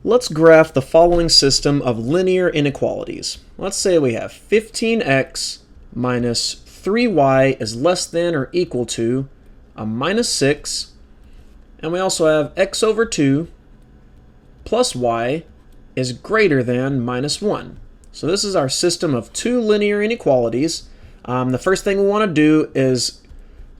Let's graph the following system of linear inequalities. Let's say we have 15x minus 3y is less than or equal to a minus 6, and we also have x over 2 plus y is greater than minus 1. So this is our system of two linear inequalities. The first thing we want to do is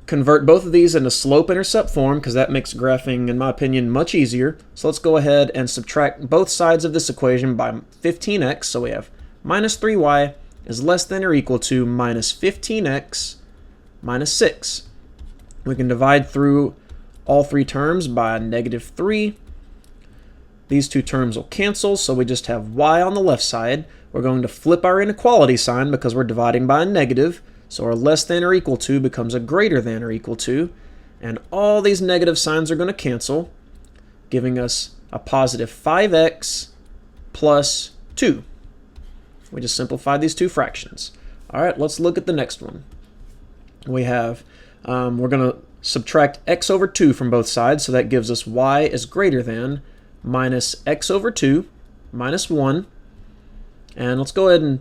convert both of these into slope-intercept form, because that makes graphing, in my opinion, much easier. So let's go ahead and subtract both sides of this equation by 15x. So we have minus 3y is less than or equal to minus 15x minus 6. We can divide through all three terms by negative 3. These two terms will cancel, so we just have y on the left side. We're going to flip our inequality sign because we're dividing by a negative. So our less than or equal to becomes a greater than or equal to, and all these negative signs are going to cancel, giving us a positive 5x plus 2. We just simplified these two fractions. All right, let's look at the next one. We have, we're going to subtract x over 2 from both sides, so that gives us y is greater than minus x over 2 minus 1. And let's go ahead and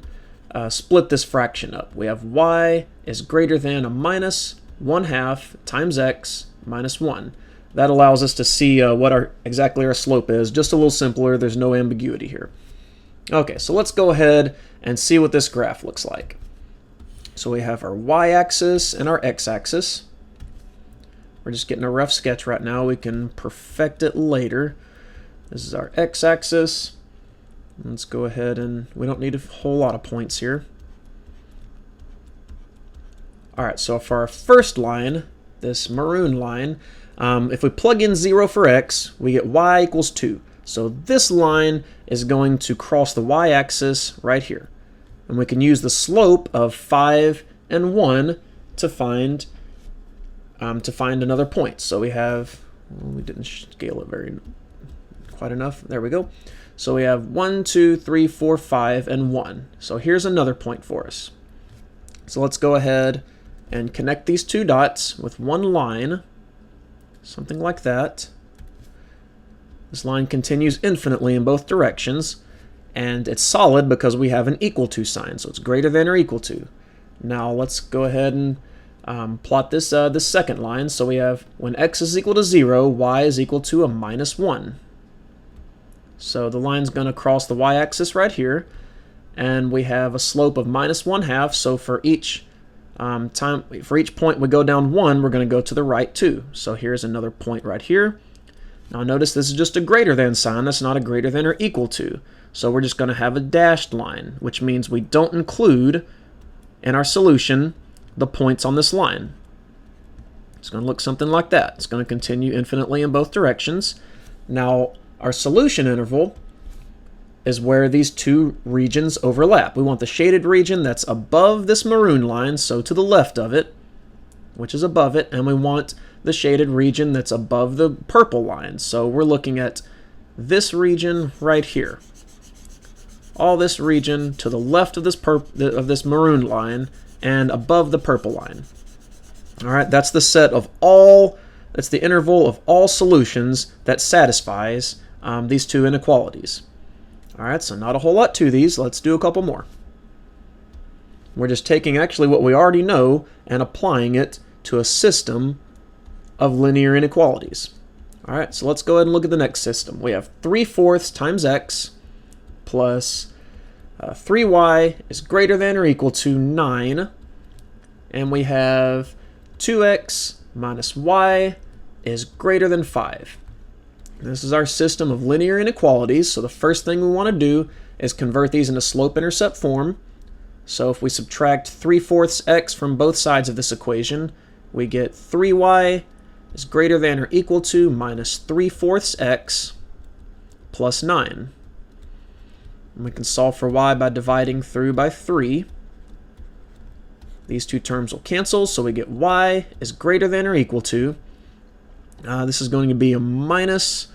split this fraction up. We have y is greater than a minus 1/2 times x minus 1. That allows us to see what exactly our slope is. Just a little simpler. There's no ambiguity here. Okay, so let's go ahead and see what this graph looks like. So we have our y-axis and our x-axis. We're just getting a rough sketch right now. We can perfect it later. This is our x-axis. Let's go ahead and we don't need a whole lot of points here. All right, so for our first line, this maroon line, if we plug in 0 for x, we get y equals 2. So this line is going to cross the y-axis right here. And we can use the slope of 5 and 1 to find another point. So we have, well, we didn't scale it quite enough. There we go. So we have 1, 2, 3, 4, 5, and 1. So here's another point for us. So let's go ahead and connect these two dots with one line, something like that. This line continues infinitely in both directions, and it's solid because we have an equal to sign, so it's greater than or equal to. Now let's go ahead and plot this second line. So we have when x is equal to 0, y is equal to a minus 1. So the line's going to cross the y-axis right here, and we have a slope of minus 1/2. So for each point we go down 1, we're going to go to the right 2. So here's another point right here. Now notice this is just a greater than sign. That's not a greater than or equal to. So we're just going to have a dashed line, which means we don't include in our solution the points on this line. It's going to look something like that. It's going to continue infinitely in both directions. Now our solution interval is where these two regions overlap. We want the shaded region that's above this maroon line, so to the left of it, which is above it, and we want the shaded region that's above the purple line. So we're looking at this region right here. All this region to the left of this maroon line and above the purple line. All right, that's the set of that's the interval of all solutions that satisfies these two inequalities. All right, so not a whole lot to these. Let's do a couple more. We're just taking actually what we already know and applying it to a system of linear inequalities. All right, so let's go ahead and look at the next system. We have 3/4 times x plus 3y is greater than or equal to 9. And we have 2x minus y is greater than 5. This is our system of linear inequalities. So the first thing we want to do is convert these into slope-intercept form. So if we subtract 3/4 x from both sides of this equation, we get 3y is greater than or equal to minus 3/4 x plus 9. And we can solve for y by dividing through by 3. These two terms will cancel, so we get y is greater than or equal to, this is going to be a minus,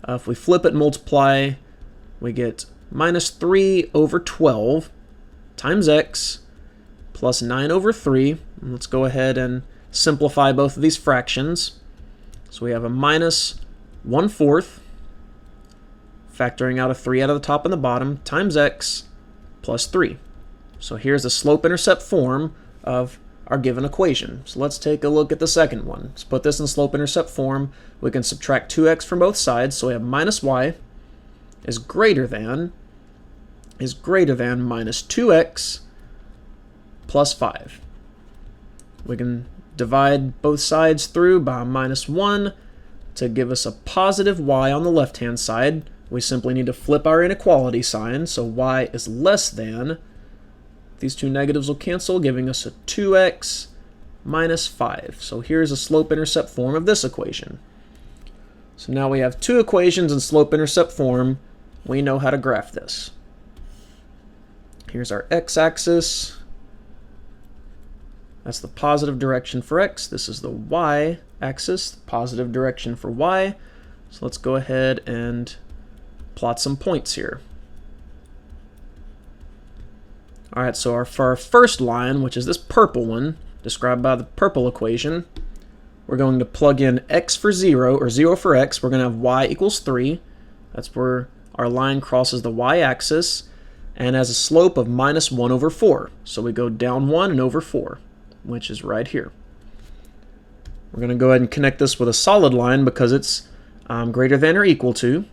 if we flip it and multiply, we get minus 3 over 12 times x plus 9 over 3. And let's go ahead and simplify both of these fractions. So we have a minus 1/4 factoring out a 3 out of the top and the bottom, times x plus 3. So here's the slope-intercept form of our given equation. So let's take a look at the second one. Let's put this in slope-intercept form. We can subtract 2x from both sides, so we have minus y is greater than minus 2x plus 5. We can divide both sides through by minus 1 to give us a positive y on the left-hand side. We simply need to flip our inequality sign, so y is less than. These two negatives will cancel, giving us a 2x minus 5. So here's a slope-intercept form of this equation. So now we have two equations in slope-intercept form. We know how to graph this. Here's our x-axis. That's the positive direction for x. This is the y-axis, the positive direction for y. So let's go ahead and plot some points here. All right, so for our first line, which is this purple one, described by the purple equation, we're going to plug in x for 0, or 0 for x. We're going to have y equals 3. That's where our line crosses the y-axis and has a slope of minus 1 over 4. So we go down 1 and over 4, which is right here. We're going to go ahead and connect this with a solid line because it's greater than or equal to.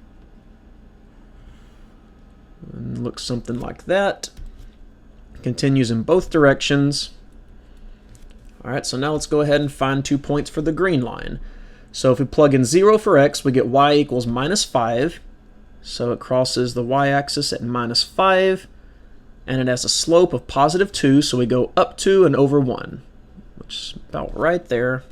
And looks something like that. Continues in both directions. All right, so now let's go ahead and find 2 points for the green line. So if we plug in 0 for x, we get y equals minus 5. So it crosses the y-axis at minus 5, and it has a slope of positive 2, so we go up 2 and over 1, which is about right there.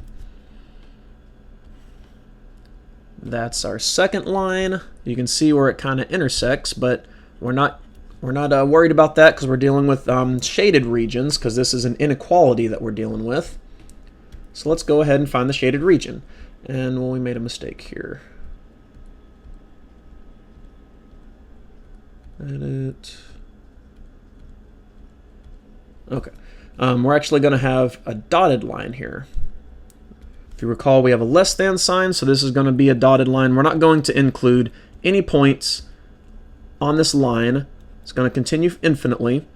That's our second line. You can see where it kind of intersects, but we're not worried about that because we're dealing with shaded regions, because this is an inequality that we're dealing with. So let's go ahead and find the shaded region. And well, we made a mistake here. Edit. Okay. We're actually going to have a dotted line here. If you recall, we have a less than sign, so this is going to be a dotted line. We're not going to include any points on this line. It's going to continue infinitely,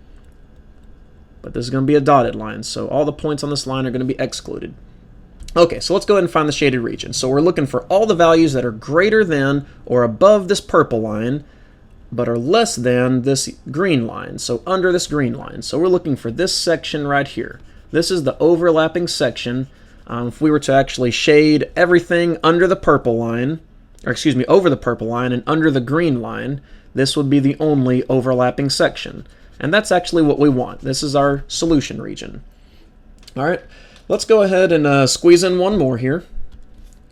but this is going to be a dotted line, so all the points on this line are going to be excluded. Okay, so let's go ahead and find the shaded region. So we're looking for all the values that are greater than or above this purple line, but are less than this green line, so under this green line. So we're looking for this section right here. This is the overlapping section. If we were to actually shade everything under the purple line, or excuse me, over the purple line and under the green line, this would be the only overlapping section. And that's actually what we want. This is our solution region. All right, let's go ahead and squeeze in one more here.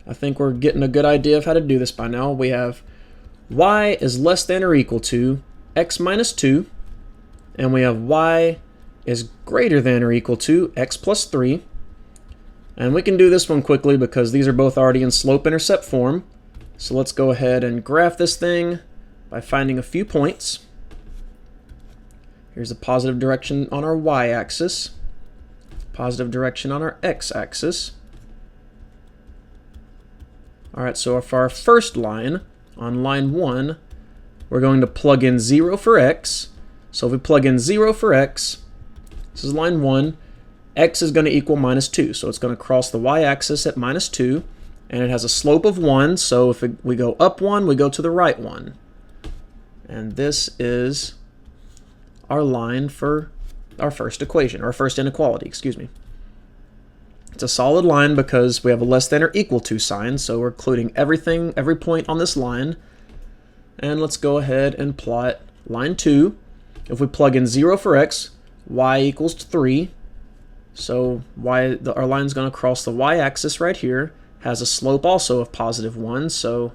I think we're getting a good idea of how to do this by now. We have y is less than or equal to x minus 2, and we have y is greater than or equal to x plus 3. And we can do this one quickly because these are both already in slope-intercept form. So let's go ahead and graph this thing by finding a few points. Here's the positive direction on our y-axis, positive direction on our x-axis. All right, so for our first line, on line 1, we're going to plug in 0 for x. So if we plug in 0 for x, this is line 1, x is going to equal minus 2. So it's going to cross the y-axis at minus 2, and it has a slope of 1. So if we go up 1, we go to the right 1. And this is our line for our first equation, or first inequality, excuse me. It's a solid line because we have a less than or equal to sign, so we're including everything, every point on this line. And let's go ahead and plot line 2. If we plug in 0 for x, y equals 3. So our line is going to cross the y-axis right here, has a slope also of positive 1, so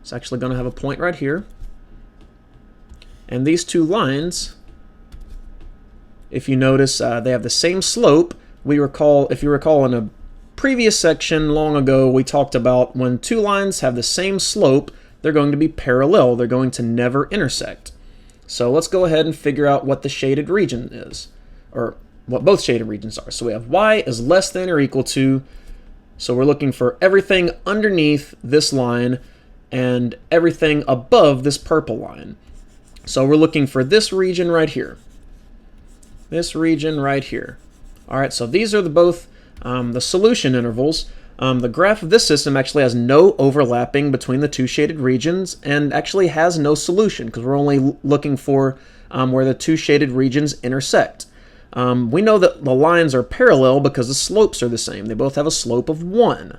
it's actually going to have a point right here. And these two lines, if you notice, they have the same slope. If you recall in a previous section long ago, we talked about when two lines have the same slope, they're going to be parallel. They're going to never intersect. So let's go ahead and figure out what the shaded region is, or what both shaded regions are. So we have y is less than or equal to, so we're looking for everything underneath this line, and everything above this purple line. So we're looking for this region right here. This region right here. All right, so these are both the solution intervals. The graph of this system actually has no overlapping between the two shaded regions and actually has no solution because we're only looking for where the two shaded regions intersect. We know that the lines are parallel because the slopes are the same. They both have a slope of 1.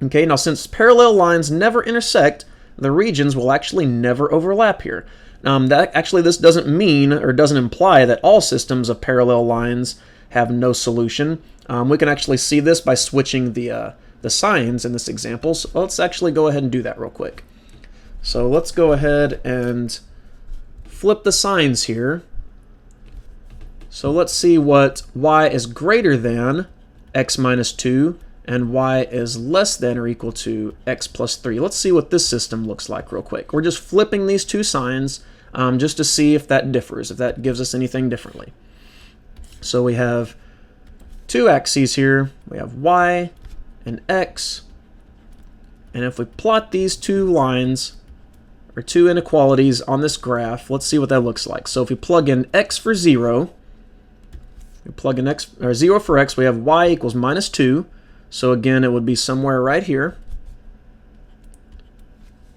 Okay, now since parallel lines never intersect, the regions will actually never overlap here. This doesn't mean or doesn't imply that all systems of parallel lines have no solution. We can actually see this by switching the signs in this example. So let's actually go ahead and do that real quick. So let's go ahead and flip the signs here. So let's see what y is greater than x minus 2 and y is less than or equal to x plus 3. Let's see what this system looks like real quick. We're just flipping these two signs just to see if that differs, if that gives us anything differently. So we have two axes here. We have y and x. And if we plot these two lines, or two inequalities on this graph, let's see what that looks like. So if we plug in x for 0, we plug in x, or 0 for x, we have y equals minus 2. So again, it would be somewhere right here.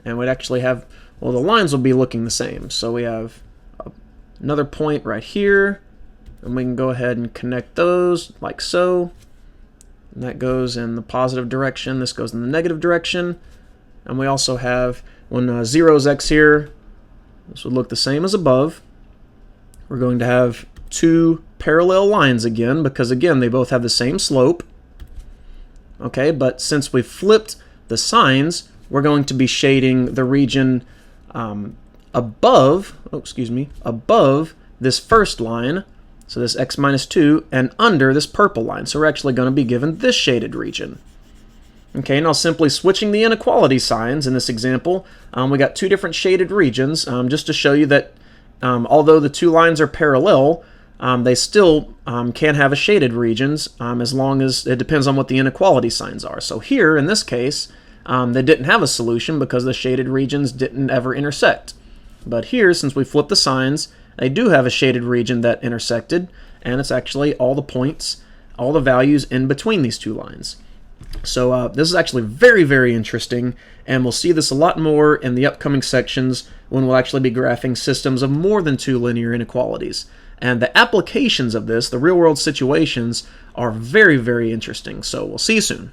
And we'd actually have, well, the lines will be looking the same. So we have another point right here. And we can go ahead and connect those like so. And that goes in the positive direction. This goes in the negative direction. And we also have, when 0 is x here, this would look the same as above. We're going to have two parallel lines again, because again, they both have the same slope. Okay, but since we flipped the signs, we're going to be shading the region above this first line, so this x minus 2, and under this purple line. So we're actually going to be given this shaded region. Okay, now simply switching the inequality signs in this example, we got two different shaded regions, just to show you that although the two lines are parallel, they still can have a shaded regions as long as it depends on what the inequality signs are. So here, in this case, they didn't have a solution because the shaded regions didn't ever intersect. But here, since we flipped the signs, they do have a shaded region that intersected, and it's actually all the points, all the values in between these two lines. So this is actually very, very interesting, and we'll see this a lot more in the upcoming sections when we'll actually be graphing systems of more than two linear inequalities. And the applications of this, the real-world situations, are very, very interesting. So we'll see you soon.